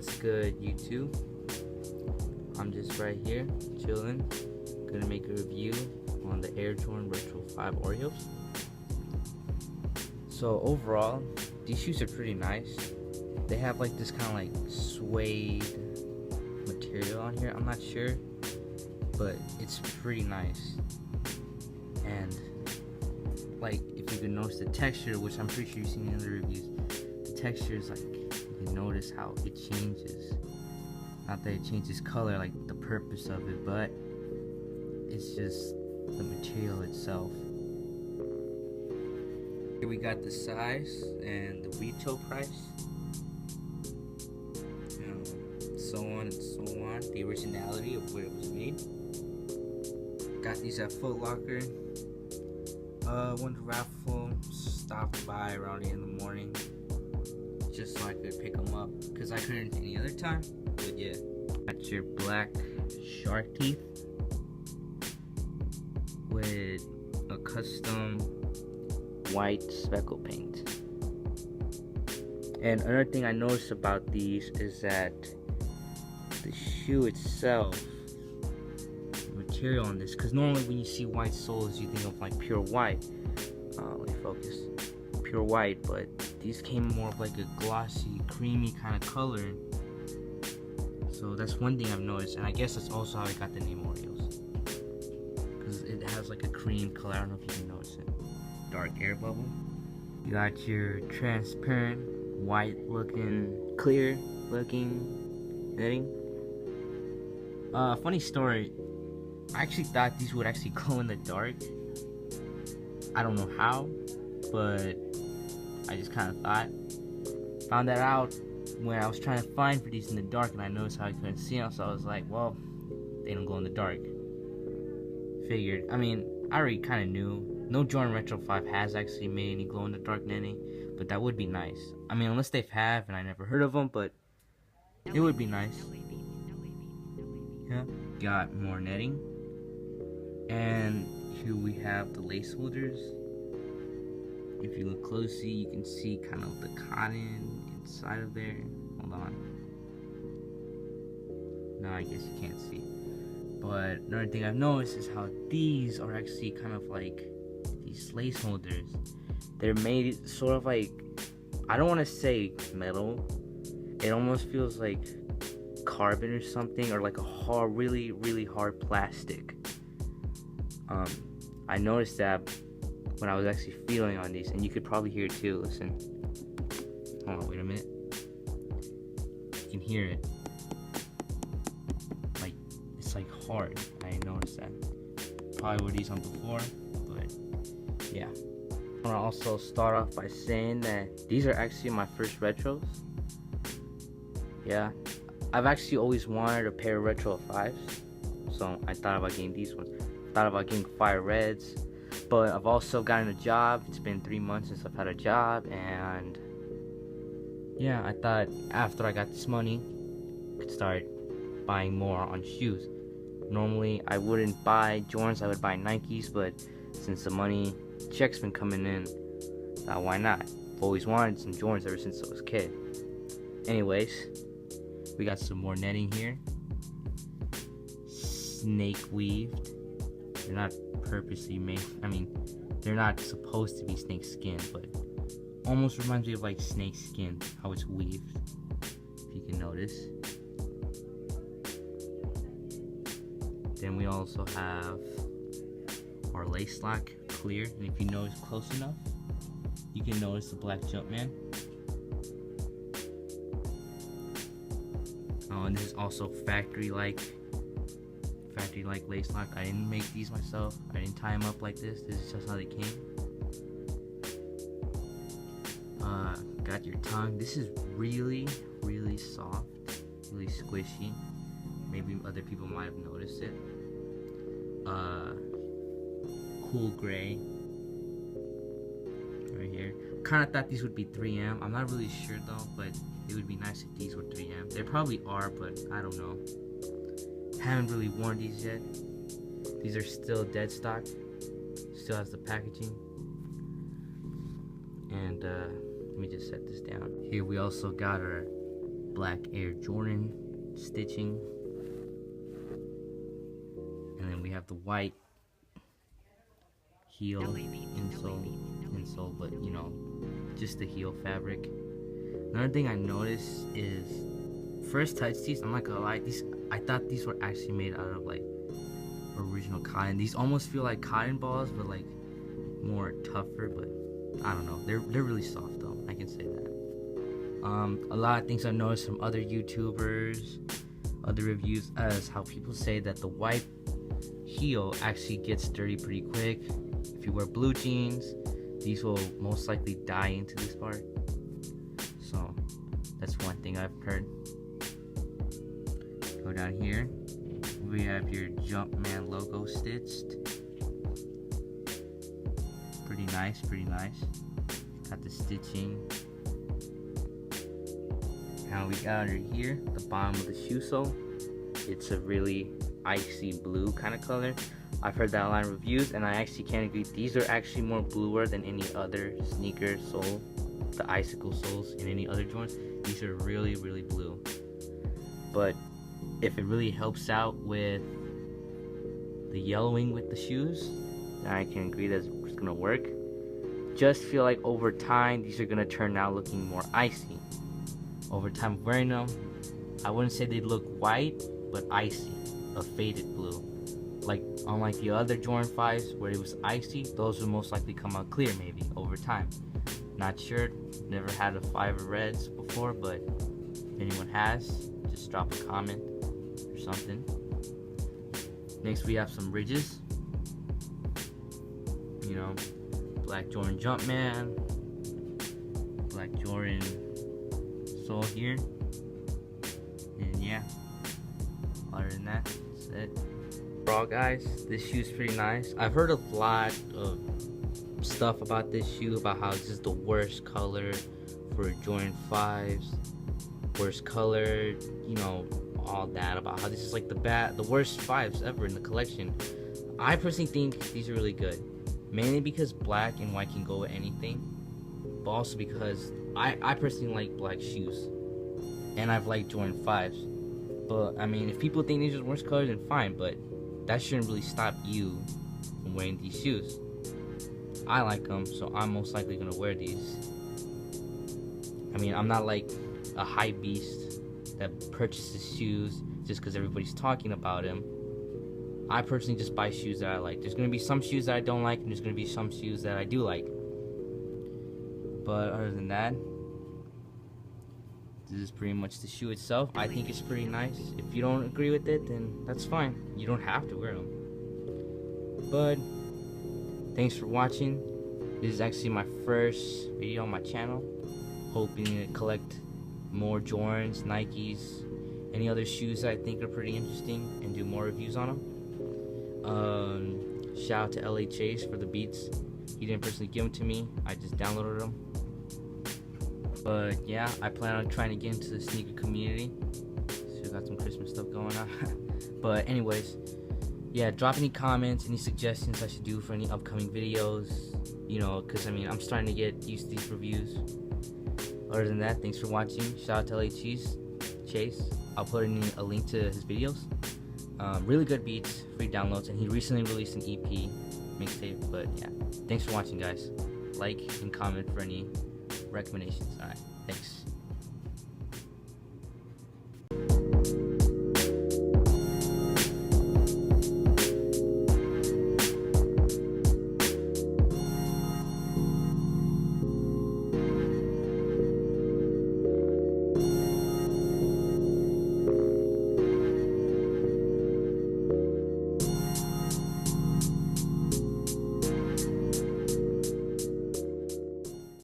What's good, YouTube? I'm just right here, chilling. Gonna make a review on the Air Jordan Retro 5 Oreos. So overall, these shoes are pretty nice. They have like this kind of like suede material on here. I'm not sure, but it's pretty nice. And like, if you can notice the texture, which I'm pretty sure you've seen in the reviews, the texture is like, you can notice how it changes. Not that it changes color, like the purpose of it, but it's just the material itself. Here we got the size and the retail price, so on and so on, the originality of where it was made. Got these at Foot Locker. Went to raffle, stopped by around 8 in the morning just so I could pick them up because I couldn't any other time. But yeah, got your black shark teeth with a custom white speckle paint. And another thing I noticed about these is that the shoe itself, material on this, because normally when you see white soles you think of like pure white. Let me focus. Pure white, but these came more of like a glossy, creamy kind of color. So that's one thing I've noticed, and I guess that's also how I got the name Oreos, because it has like a cream color. I don't know if you can notice it. Dark air bubble. You got your transparent, white looking, clear looking netting. Funny story. I actually thought these would actually glow in the dark. I don't know how, but I just kind of thought. Found that out when I was trying to find for these in the dark, and I noticed how I couldn't see them, so I was like, well, they don't glow in the dark. Figured. I mean, I already kind of knew. No Jordan Retro 5 has actually made any glow in the dark netting, but that would be nice. I mean, unless they have, and I never heard of them, but it would be nice. Yeah. Got more netting. And here we have the lace holders. If you look closely, you can see kind of the cotton inside of there. Hold on. No, I guess you can't see. But another thing I've noticed is how these are actually kind of like these lace holders. They're made sort of like, I don't want to say metal. It almost feels like carbon or something, or like a hard, really, really hard plastic. I noticed that when I was actually feeling on these, and you could probably hear it too. Listen. Hold on, wait a minute. You can hear it. Like, it's like hard. I didn't notice that. Probably wore these on before, but yeah. I want to also start off by saying that these are actually my first retros. Yeah. I've actually always wanted a pair of retro 5s, so I thought about getting these ones. Thought about getting fire reds, but I've also gotten a job. It's been 3 months since I've had a job, and yeah, I thought after I got this money, I could start buying more on shoes. Normally, I wouldn't buy Jordans, I would buy Nikes, but since the money check's been coming in, thought why not? I've always wanted some Jordans ever since I was a kid. Anyways, we got some more netting here. Snake weaved. They're not purposely made. I mean, they're not supposed to be snake skin, but almost reminds me of like snake skin, how it's weaved, if you can notice. Then we also have our lace lock clear, and if you notice close enough, you can notice the black Jumpman. Oh, and this is also factory-like lace lock. I didn't make these myself. I didn't tie them up like this. This is just how they came. Got your tongue. This is really, really soft, really squishy. Maybe other people might have noticed it. Cool gray right here. Kind of thought these would be 3M. I'm not really sure though, but it would be nice if these were 3M. They probably are, but I don't know. Haven't really worn these yet. These are still dead stock. Still has the packaging. And let me just set this down. Here we also got our black Air Jordan stitching. And then we have the white heel insole, but you know, just the heel fabric. Another thing I noticed is, first touch these, I'm not gonna lie, I thought these were actually made out of like original cotton. These almost feel like cotton balls, but like more tougher, but I don't know, they're really soft though, I can say that. A lot of things I've noticed from other YouTubers, other reviews, as how people say that the white heel actually gets dirty pretty quick. If you wear blue jeans, these will most likely dye into this part. So that's one thing I've heard. Go down here, we have your Jumpman logo stitched. Pretty nice, pretty nice. Got the stitching. Now we got her here, the bottom of the shoe sole. It's a really icy blue kind of color. I've heard that a lot in reviews, and I actually can't agree. These are actually more bluer than any other sneaker sole, the icicle soles in any other joints. These are really, really blue. But if it really helps out with the yellowing with the shoes, then I can agree that it's gonna work. Just feel like over time, these are gonna turn out looking more icy. Over time of wearing them, I wouldn't say they look white, but icy, a faded blue. Like, unlike the other Jordan 5s where it was icy, those will most likely come out clear maybe over time. Not sure, never had a 5 of reds before, but if anyone has, just drop a comment or something. Next we have some ridges. You know, black Jordan Jumpman, black Jordan sole here, and yeah, other than that, that's it. Overall guys, this shoe is pretty nice. I've heard a lot of stuff about this shoe, about how this is the worst color for Jordan 5s, worst color, you know, all that, about how this is like the worst 5s ever in the collection. I personally think these are really good, mainly because black and white can go with anything, but also because I personally like black shoes, and I've liked Jordan 5s. But I mean, if people think these are the worst colors, then fine, but that shouldn't really stop you from wearing these shoes. I like them, so I'm most likely gonna wear these. I mean, I'm not like a hype beast that purchases shoes just because everybody's talking about them. I personally just buy shoes that I like. There's gonna be some shoes that I don't like, and there's gonna be some shoes that I do like. But other than that, this is pretty much the shoe itself. I think it's pretty nice. If you don't agree with it, then that's fine. You don't have to wear them. But thanks for watching. This is actually my first video on my channel. Hoping to collect more Jordans, Nikes, any other shoes that I think are pretty interesting, and do more reviews on them. Shout out to LA Chase for the beats. He didn't personally give them to me. I just downloaded them. But yeah, I plan on trying to get into the sneaker community. So we got some Christmas stuff going on. But anyways, yeah, drop any comments, any suggestions I should do for any upcoming videos. You know, because I mean, I'm starting to get used to these reviews. Other than that, thanks for watching. Shout out to LA Chase. I'll put in a link to his videos. Really good beats, free downloads, and he recently released an EP mixtape. But yeah, thanks for watching, guys. Like and comment for any recommendations. Alright, thanks.